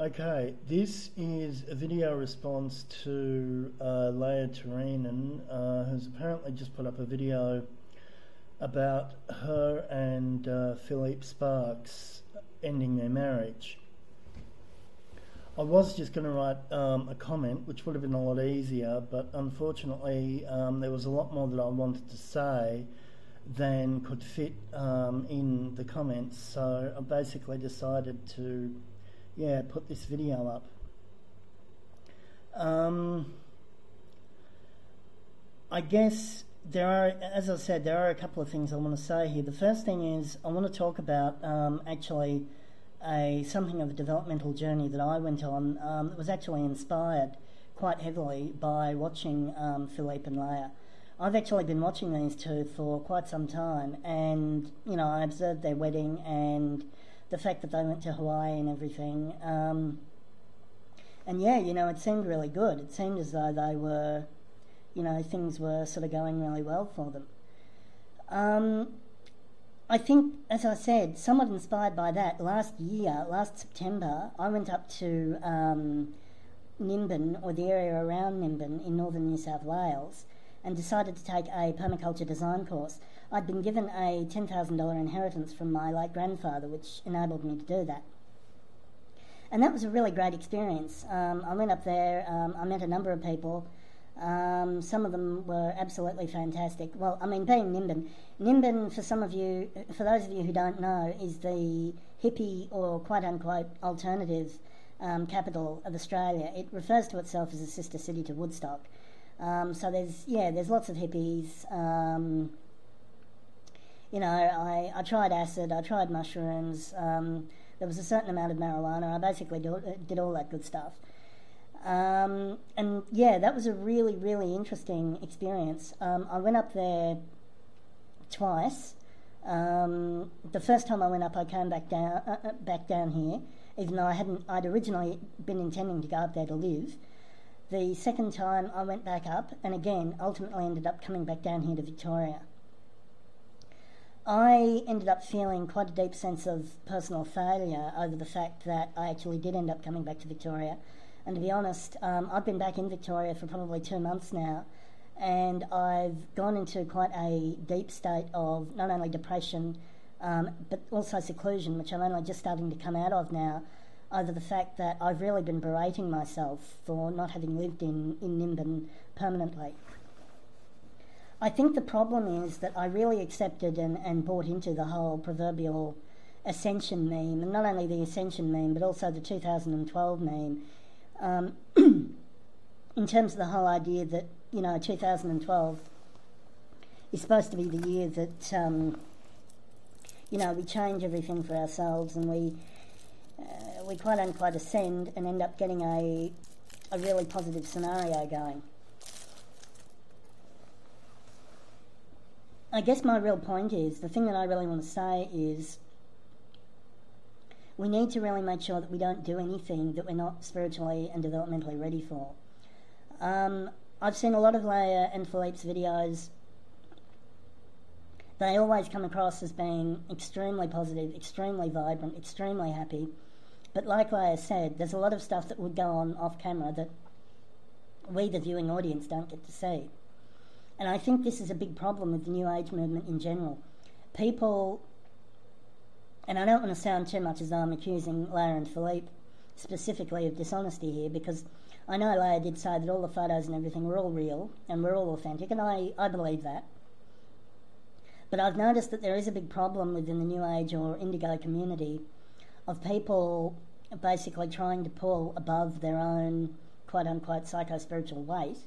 Okay, this is a video response to Leija who's apparently just put up a video about her and Phillipe Sparks ending their marriage. I was just going to write a comment, which would have been a lot easier, but unfortunately there was a lot more that I wanted to say than could fit in the comments, so I basically decided to put this video up. I guess there are, as I said, there are a couple of things I want to say here. The first thing is I want to talk about actually something of a developmental journey that I went on. It was actually inspired quite heavily by watching Phillipe and Leija. I've actually been watching these two for quite some time, and I observed their wedding and the fact that they went to Hawaii and everything. And it seemed really good. It seemed as though they were, things were sort of going really well for them. I think, as I said, somewhat inspired by that, last September, I went up to Nimbin, or the area around Nimbin in northern New South Wales, and decided to take a permaculture design course. I'd been given a $10,000 inheritance from my late grandfather, which enabled me to do that. And that was a really great experience. I went up there, I met a number of people. Some of them were absolutely fantastic. Well, I mean, being Nimbin, for those of you who don't know, is the hippie or quote-unquote alternative capital of Australia. It refers to itself as a sister city to Woodstock. So there's lots of hippies. I tried acid, I tried mushrooms, there was a certain amount of marijuana. I basically did all that good stuff. That was a really, really interesting experience. I went up there twice. The first time I went up, I came back down here, even though I'd originally been intending to go up there to live. The second time I went back up, and again, ultimately ended up coming back down here to Victoria. I ended up feeling quite a deep sense of personal failure over the fact that I actually did end up coming back to Victoria. And to be honest, I've been back in Victoria for probably 2 months now, and I've gone into quite a deep state of not only depression, but also seclusion, which I'm only just starting to come out of now, over the fact that I've really been berating myself for not having lived in Nimbin permanently. I think the problem is that I really accepted and bought into the whole proverbial ascension meme, and not only the ascension meme, but also the 2012 meme, in terms of the whole idea that, 2012 is supposed to be the year that, we change everything for ourselves, and we quote-unquote ascend and end up getting a really positive scenario going. I guess my real point is, the thing that I really want to say is, we need to really make sure that we don't do anything that we're not spiritually and developmentally ready for. I've seen a lot of Leija and Phillipe's videos. They always come across as being extremely positive, extremely vibrant, extremely happy. But like Leija said, there's a lot of stuff that would go on off camera that we, the viewing audience, don't get to see. And I think this is a big problem with the New Age movement in general. People, and I don't want to sound too much as though I'm accusing Leija and Phillipe specifically of dishonesty here, because I know Leija did say that all the photos and everything were all real and were all authentic, and I believe that. But I've noticed that there is a big problem within the New Age or Indigo community of people basically trying to pull above their own quote-unquote psycho-spiritual weight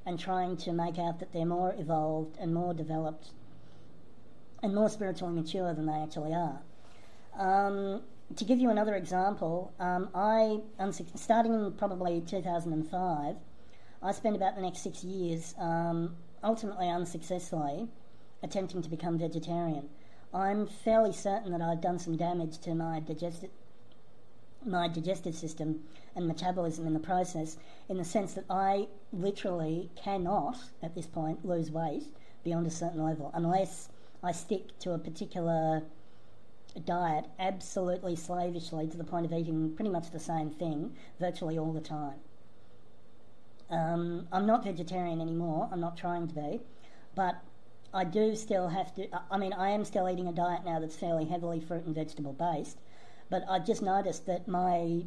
and trying to make out that they're more evolved and more developed and more spiritually mature than they actually are. To give you another example, starting in probably 2005, I spent about the next 6 years, ultimately unsuccessfully, attempting to become vegetarian. I'm fairly certain that I've done some damage to my digestive system and metabolism in the process, in the sense that I literally cannot, at this point, lose weight beyond a certain level, unless I stick to a particular diet absolutely slavishly to the point of eating pretty much the same thing virtually all the time. I'm not vegetarian anymore, I'm not trying to be, but I do still have to, I am still eating a diet now that's fairly heavily fruit and vegetable based, but I've just noticed that my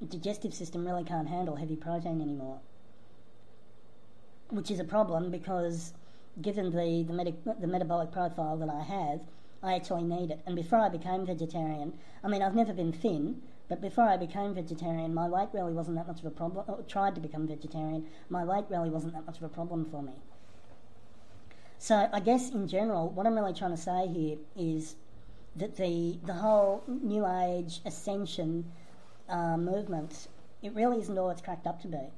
digestive system really can't handle heavy protein anymore, which is a problem because given the metabolic profile that I have, I actually need it. And before I became vegetarian, I've never been thin, but before I became vegetarian, my weight really wasn't that much of a problem. Or tried to become vegetarian, my weight really wasn't that much of a problem for me. So I guess in general, what I'm really trying to say here is that the whole New Age ascension movement, it really isn't all it's cracked up to be.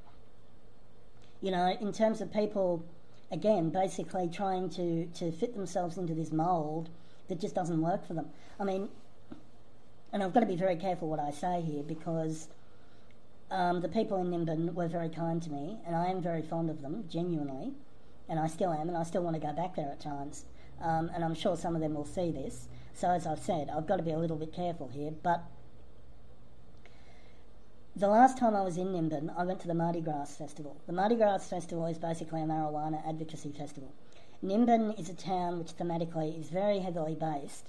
You know, in terms of people, again, basically trying to fit themselves into this mould that just doesn't work for them. And I've got to be very careful what I say here because the people in Nimbin were very kind to me and I am very fond of them, genuinely, and I still am, and I still want to go back there at times. And I'm sure some of them will see this. So as I've said, I've got to be a little bit careful here, but the last time I was in Nimbin, I went to the Mardi Gras Festival. The Mardi Gras Festival is basically a marijuana advocacy festival. Nimbin is a town which thematically is very heavily based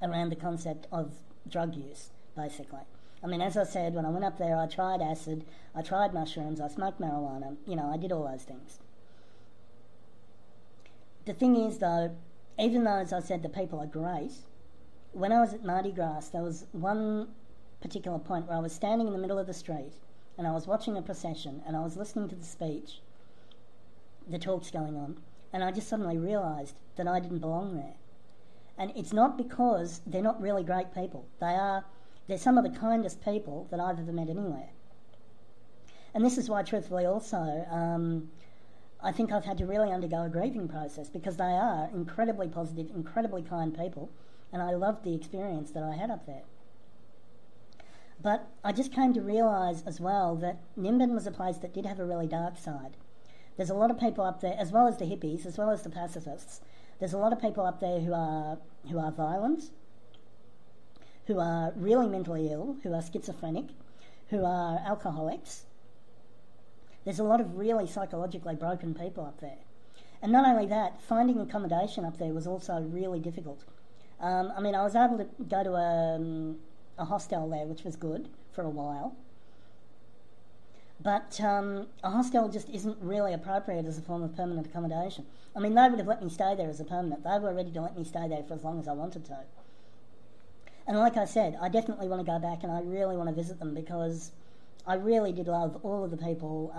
around the concept of drug use, basically. As I said, when I went up there, I tried acid, I tried mushrooms, I smoked marijuana, I did all those things. The thing is, though, even though, as I said, the people are great, when I was at Mardi Gras, there was one particular point where I was standing in the middle of the street and I was watching a procession and I was listening to the speech, the talks going on, and I just suddenly realised that I didn't belong there. And it's not because they're not really great people. They're some of the kindest people that I've ever met anywhere. And this is why, truthfully, also, I think I've had to really undergo a grieving process because they are incredibly positive, incredibly kind people, and I loved the experience that I had up there. But I just came to realise as well that Nimbin was a place that did have a really dark side. There's a lot of people up there, as well as the hippies, as well as the pacifists. There's a lot of people up there who are violent, who are really mentally ill, who are schizophrenic, who are alcoholics. There's a lot of really psychologically broken people up there. And not only that, finding accommodation up there was also really difficult. I was able to go to a hostel there, which was good for a while. But a hostel just isn't really appropriate as a form of permanent accommodation. They would have let me stay there as a permanent. They were ready to let me stay there for as long as I wanted to. And like I said, I definitely want to go back and I really want to visit them because I really did love all of the people,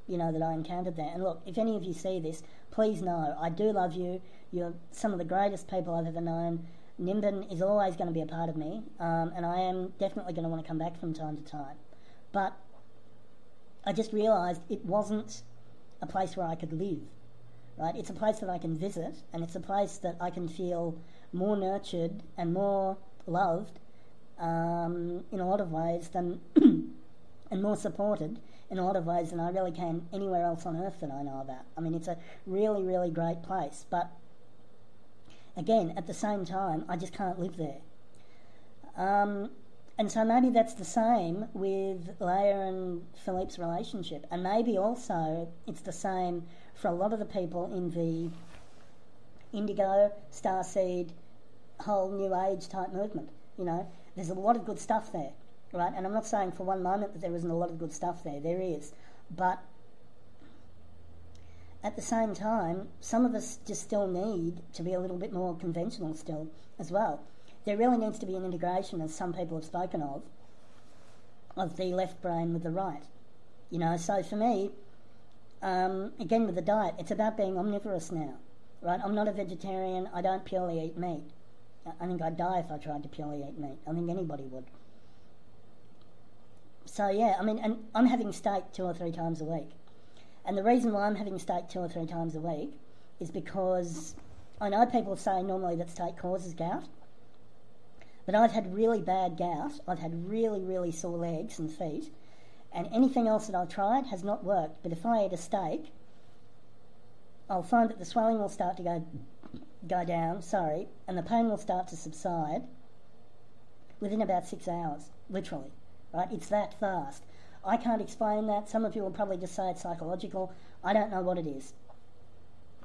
that I encountered there. And look, if any of you see this, please know I do love you. You're some of the greatest people I've ever known. Nimbin is always going to be a part of me, and I am definitely going to want to come back from time to time. But I just realised it wasn't a place where I could live, right? It's a place that I can visit, and it's a place that I can feel more nurtured and more loved in a lot of ways than and more supported in a lot of ways than I really can anywhere else on earth that I know about. It's a really, really great place, but again, at the same time, I just can't live there. And so maybe that's the same with Leija and Phillipe's relationship. And maybe also it's the same for a lot of the people in the indigo, starseed, whole New Age type movement. There's a lot of good stuff there, right? And I'm not saying for one moment that there isn't a lot of good stuff there. There is. But at the same time, some of us just still need to be a little bit more conventional still as well. There really needs to be an integration, as some people have spoken of the left brain with the right. So for me, again with the diet, it's about being omnivorous now, right? I'm not a vegetarian, I don't purely eat meat. I think I'd die if I tried to purely eat meat. I think anybody would. So yeah, and I'm having steak 2 or 3 times a week. And the reason why I'm having steak 2 or 3 times a week is because I know people say normally that steak causes gout, but I've had really bad gout. I've had really, really sore legs and feet, and anything else that I've tried has not worked. But if I eat a steak, I'll find that the swelling will start to go go down, and the pain will start to subside within about 6 hours, literally, right? It's that fast. I can't explain that. Some of you will probably just say it's psychological. I don't know what it is.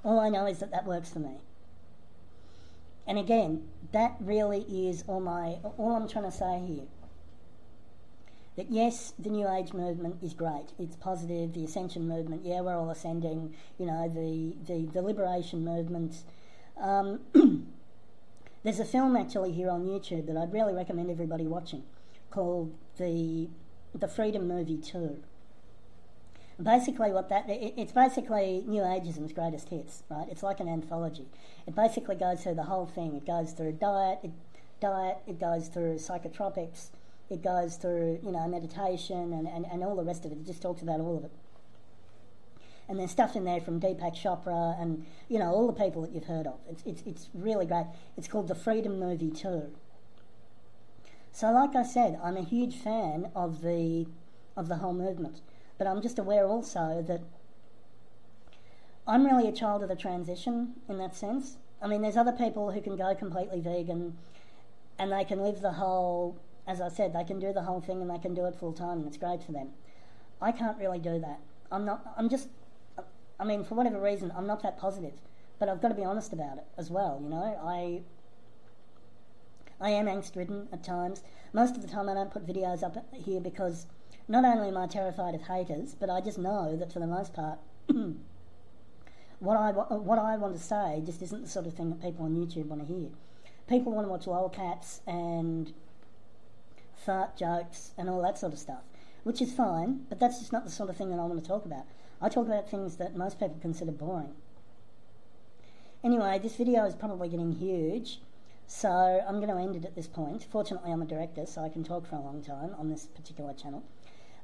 All I know is that works for me. And again, that really is all I'm trying to say here. That yes, the New Age movement is great. It's positive. The Ascension movement, yeah, we're all ascending. You know, the liberation movement. There's a film actually here on YouTube that I'd really recommend everybody watching, called the Freedom Movie 2. Basically, it's basically New Ageism's greatest hits, right? It's like an anthology. It basically goes through the whole thing. It goes through diet. It goes through psychotropics. It goes through, you know, meditation and all the rest of it. It just talks about all of it. And there's stuff in there from Deepak Chopra and, you know, all the people that you've heard of. It's really great. It's called the Freedom Movie 2. So, like I said, I'm a huge fan of the whole movement. But I'm just aware also that I'm really a child of the transition in that sense. I mean, there's other people who can go completely vegan and they can live the whole, as I said, they can do the whole thing and they can do it full time and it's great for them. I can't really do that. For whatever reason, I'm not that positive. But I've got to be honest about it as well, you know. I am angst-ridden at times. Most of the time I don't put videos up here because not only am I terrified of haters, but I just know that for the most part, what I want to say just isn't the sort of thing that people on YouTube want to hear. People want to watch lolcats and fart jokes and all that sort of stuff, which is fine, but that's just not the sort of thing that I want to talk about. I talk about things that most people consider boring. Anyway, this video is probably getting huge, so I'm going to end it at this point. Fortunately, I'm a director, so I can talk for a long time on this particular channel.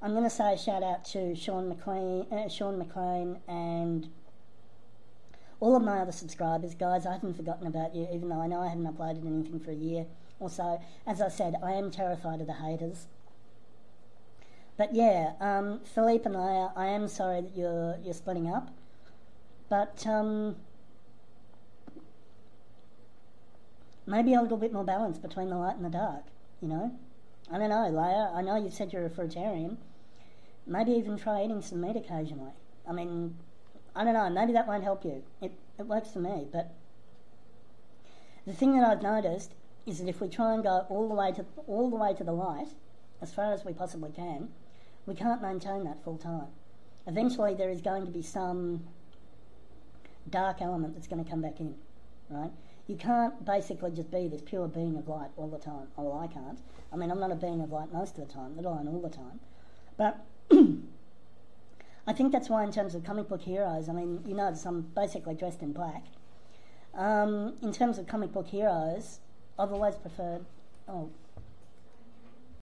I'm going to say a shout out to Sean McLean and all of my other subscribers. Guys, I haven't forgotten about you, even though I know I haven't uploaded anything for a year or so. As I said, I am terrified of the haters. But yeah, Phillipe and Leija, I am sorry that you're splitting up. But maybe a little bit more balance between the light and the dark, you know? I don't know, Leija, I know you've said you're a fruitarian. Maybe even try eating some meat occasionally. I mean, I don't know, maybe that won't help you. It works for me, but the thing that I've noticed is that if we try and go all the way to the light, as far as we possibly can, we can't maintain that full time. Eventually there is going to be some dark element that's going to come back in, right? You can't basically just be this pure being of light all the time. Oh, well, I can't. I mean, I'm not a being of light most of the time, let alone all the time. But I think that's why in terms of comic book heroes, I mean, you notice I'm basically dressed in black. In terms of comic book heroes, I've always preferred... Oh,